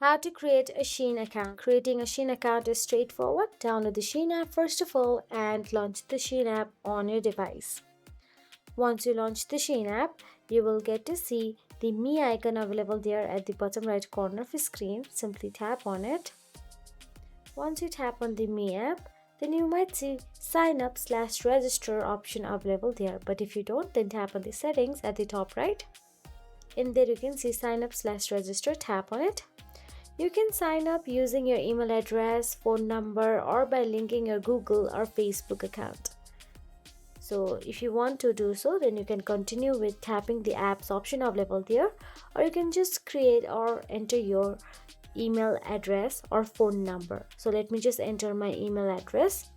How to create a Shein account. Creating a Shein account is straightforward. Download the Shein app first of all and launch the Shein app on your device. Once you launch the Shein app, you will get to see the Me icon available there at the bottom right corner of your screen. Simply tap on it. Once you tap on the Me app, then you might see sign up/register option available there. But if you don't, then tap on the settings at the top right. In there you can see sign up/register. Tap on it. You can sign up using your email address, phone number, or by linking your Google or Facebook account. So if you want to do so, then you can continue with tapping the apps option available there, or you can just create or enter your email address or phone number. So let me just enter my email address.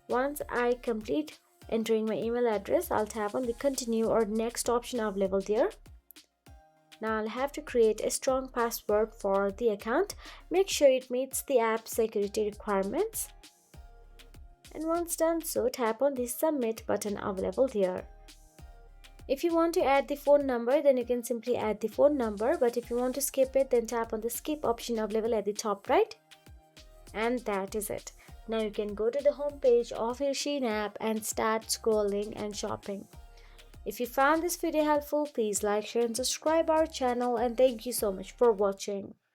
Once I complete entering my email address, I'll tap on the continue or next option available there. Now I'll have to create a strong password for the account. Make sure it meets the app security requirements. And once done so, tap on the submit button available here. If you want to add the phone number, then you can simply add the phone number. But if you want to skip it, then tap on the skip option available at the top right. And that is it. Now you can go to the home page of your Shein app and start scrolling and shopping. If you found this video helpful, please like, share and subscribe our channel, and thank you so much for watching.